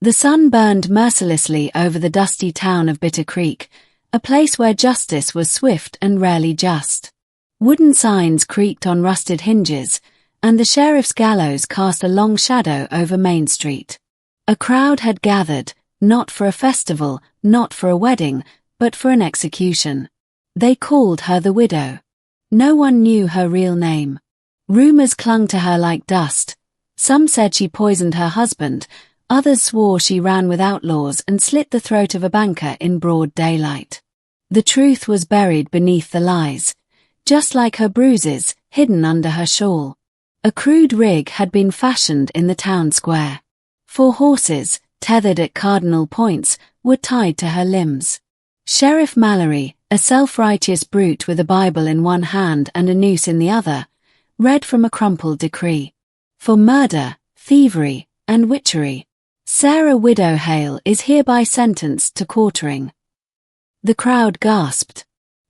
The sun burned mercilessly over the dusty town of Bitter Creek, a place where justice was swift and rarely just. Wooden signs creaked on rusted hinges, and the sheriff's gallows cast a long shadow over Main Street. A crowd had gathered, not for a festival, not for a wedding, but for an execution. They called her the widow. No one knew her real name. Rumors clung to her like dust. Some said she poisoned her husband, others swore she ran with outlaws and slit the throat of a banker in broad daylight. The truth was buried beneath the lies, just like her bruises, hidden under her shawl. A crude rig had been fashioned in the town square. 4 horses, tethered at cardinal points, were tied to her limbs. Sheriff Mallory, a self-righteous brute with a Bible in one hand and a noose in the other, read from a crumpled decree. For murder, thievery, and witchery, Sarah Widow Hale is hereby sentenced to quartering. The crowd gasped.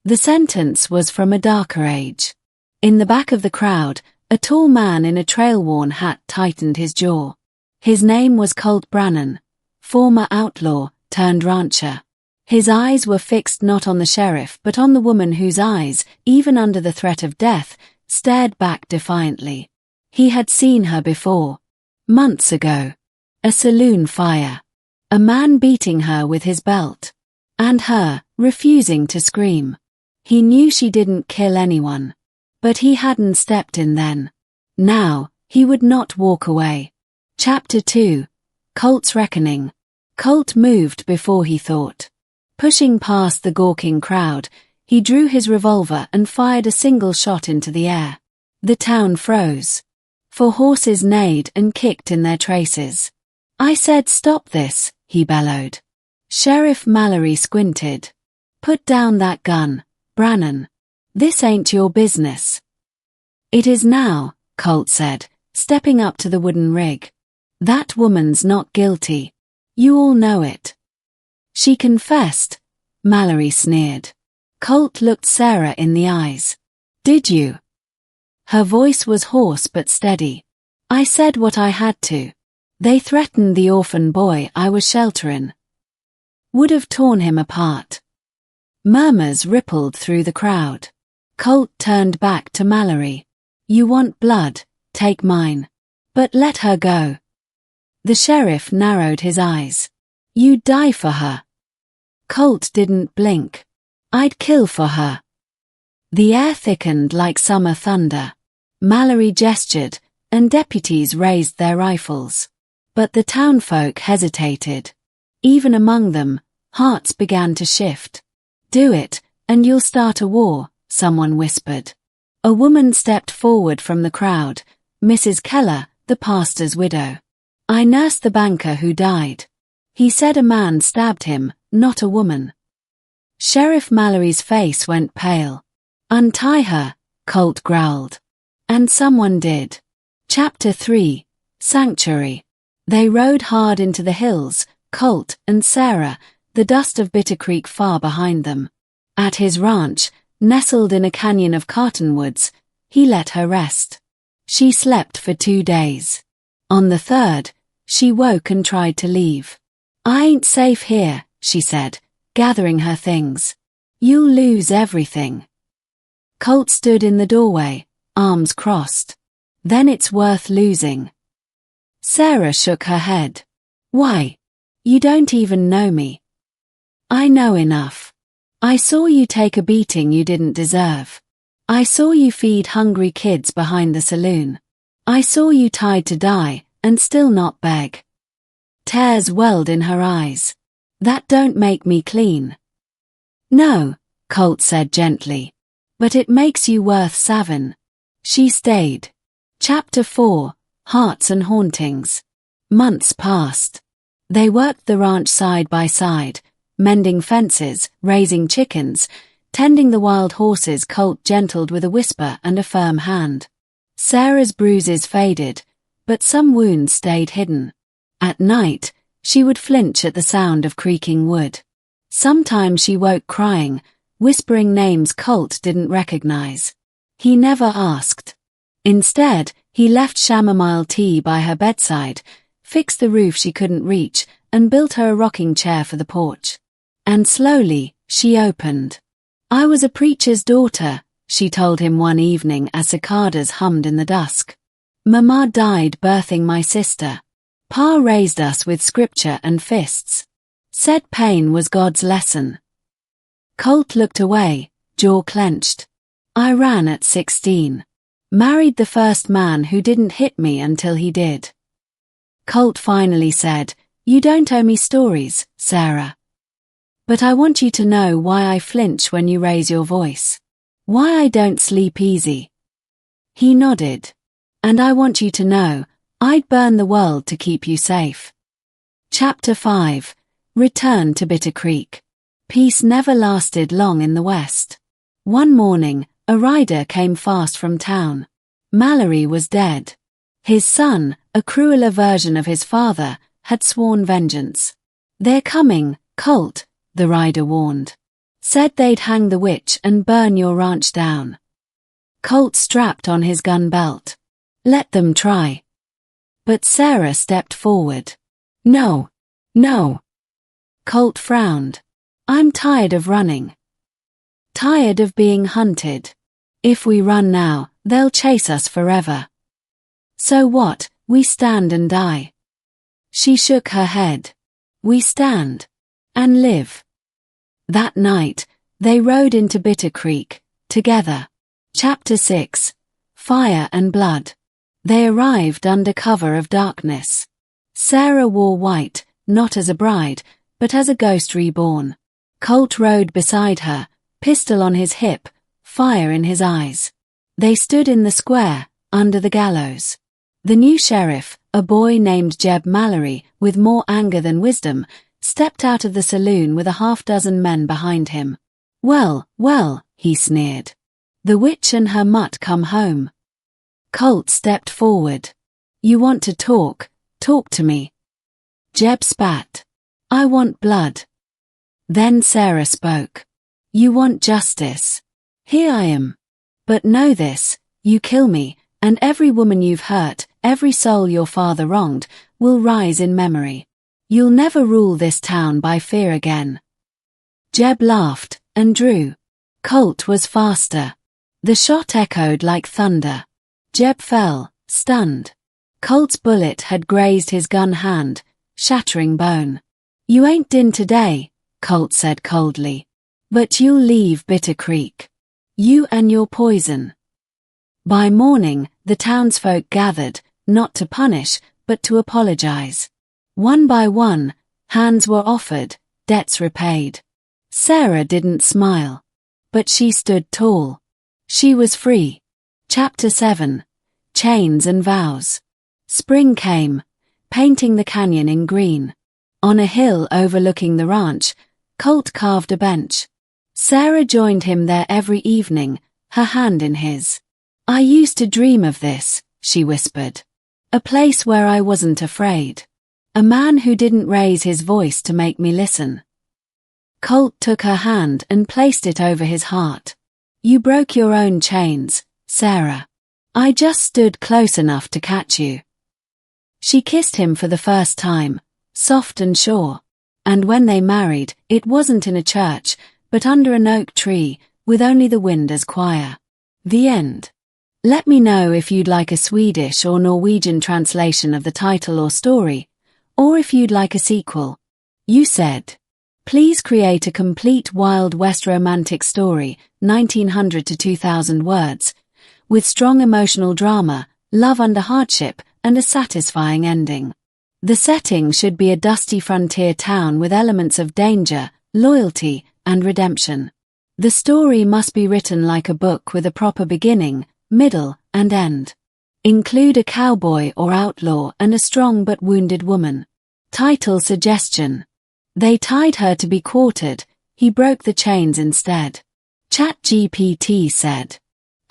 The sentence was from a darker age. In the back of the crowd, a tall man in a trail-worn hat tightened his jaw. His name was Colt Brannan, former outlaw turned rancher. His eyes were fixed not on the sheriff but on the woman whose eyes, even under the threat of death, stared back defiantly. He had seen her before. Months ago. A saloon fire. A man beating her with his belt. And her, refusing to scream. He knew she didn't kill anyone. But he hadn't stepped in then. Now, he would not walk away. Chapter 2. Colt's Reckoning. Colt moved before he thought. Pushing past the gawking crowd, he drew his revolver and fired a single shot into the air. The town froze. 4 horses neighed and kicked in their traces. "I said stop this," he bellowed. Sheriff Mallory squinted. "Put down that gun, Brannan. This ain't your business." "It is now," Colt said, stepping up to the wooden rig. "That woman's not guilty. You all know it." "She confessed," Mallory sneered. Colt looked Sarah in the eyes. "Did you?" Her voice was hoarse but steady. "I said what I had to. They threatened the orphan boy I was sheltering. Would have torn him apart." Murmurs rippled through the crowd. Colt turned back to Mallory. "You want blood, take mine. But let her go." The sheriff narrowed his eyes. "You'd die for her." Colt didn't blink. "I'd kill for her." The air thickened like summer thunder. Mallory gestured, and deputies raised their rifles. But the townfolk hesitated. Even among them, hearts began to shift. "Do it, and you'll start a war," someone whispered. A woman stepped forward from the crowd, Mrs. Keller, the pastor's widow. "I nursed the banker who died. He said a man stabbed him, not a woman." Sheriff Mallory's face went pale. "Untie her," Colt growled. And someone did. Chapter 3. Sanctuary. They rode hard into the hills, Colt and Sarah, the dust of Bitter Creek far behind them. At his ranch, nestled in a canyon of cottonwoods, he let her rest. She slept for 2 days. On the 3rd, she woke and tried to leave. "I ain't safe here," she said, gathering her things. "You'll lose everything." Colt stood in the doorway, arms crossed. "Then it's worth losing." Sarah shook her head. "Why? You don't even know me." "I know enough. I saw you take a beating you didn't deserve. I saw you feed hungry kids behind the saloon. I saw you tied to die, and still not beg." Tears welled in her eyes. "That don't make me clean." "No," Colt said gently. "But it makes you worth savin'." She stayed. Chapter 4. Hearts and Hauntings. Months passed. They worked the ranch side by side, mending fences, raising chickens, tending the wild horses Colt gentled with a whisper and a firm hand. Sarah's bruises faded, but some wounds stayed hidden. At night, she would flinch at the sound of creaking wood. Sometimes she woke crying, whispering names Colt didn't recognize. He never asked. Instead, he left chamomile tea by her bedside, fixed the roof she couldn't reach, and built her a rocking chair for the porch. And slowly, she opened. "I was a preacher's daughter," she told him one evening as cicadas hummed in the dusk. "Mama died birthing my sister. Pa raised us with scripture and fists. Said pain was God's lesson." Colt looked away, jaw clenched. "I ran at 16. Married the first man who didn't hit me until he did." Colt finally said, "You don't owe me stories, Sarah. But I want you to know why I flinch when you raise your voice. Why I don't sleep easy." He nodded. "And I want you to know, I'd burn the world to keep you safe." Chapter 5. Return to Bitter Creek. Peace never lasted long in the West. One morning, a rider came fast from town. Mallory was dead. His son, a crueler version of his father, had sworn vengeance. "They're coming, Colt," the rider warned. "Said they'd hang the witch and burn your ranch down." Colt strapped on his gun belt. "Let them try." But Sarah stepped forward. "No, no." Colt frowned. "I'm tired of running. Tired of being hunted. If we run now, they'll chase us forever. So what, we stand and die?" She shook her head. "We stand. And live." That night, they rode into Bitter Creek, together. Chapter 6. Fire and Blood. They arrived under cover of darkness. Sarah wore white, not as a bride, but as a ghost reborn. Colt rode beside her, pistol on his hip, fire in his eyes. They stood in the square, under the gallows. The new sheriff, a boy named Jeb Mallory, with more anger than wisdom, stepped out of the saloon with a half-dozen men behind him. Well, he sneered. "The witch and her mutt come home." Colt stepped forward. "You want to talk to me." Jeb spat. "I want blood." Then Sarah spoke. "You want justice. Here I am. But know this, you kill me, and every woman you've hurt, every soul your father wronged, will rise in memory. You'll never rule this town by fear again." Jeb laughed, and drew. Colt was faster. The shot echoed like thunder. Jeb fell, stunned. Colt's bullet had grazed his gun hand, shattering bone. "You ain't din today," Colt said coldly. "But you'll leave Bitter Creek. You and your poison." By morning, the townsfolk gathered, not to punish, but to apologize. One by one, hands were offered, debts repaid. Sarah didn't smile. But she stood tall. She was free. Chapter 7. Chains and Vows. Spring came, painting the canyon in green. On a hill overlooking the ranch, Colt carved a bench. Sarah joined him there every evening, her hand in his. "I used to dream of this," she whispered. "A place where I wasn't afraid. A man who didn't raise his voice to make me listen." Colt took her hand and placed it over his heart. "You broke your own chains, Sarah. I just stood close enough to catch you." She kissed him for the first time, soft and sure. And when they married, it wasn't in a church, but under an oak tree, with only the wind as choir. The end. Let me know if you'd like a Swedish or Norwegian translation of the title or story, or if you'd like a sequel. You said, please create a complete Wild West romantic story, 1900 to 2000 words, with strong emotional drama, love under hardship, and a satisfying ending. The setting should be a dusty frontier town with elements of danger, loyalty, and redemption. The story must be written like a book with a proper beginning, middle, and end. Include a cowboy or outlaw and a strong but wounded woman. Title suggestion. They tied her to be quartered, he broke the chains instead. ChatGPT said.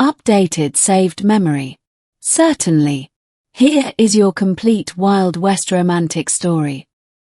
Updated saved memory. Certainly. Here is your complete Wild West romantic story.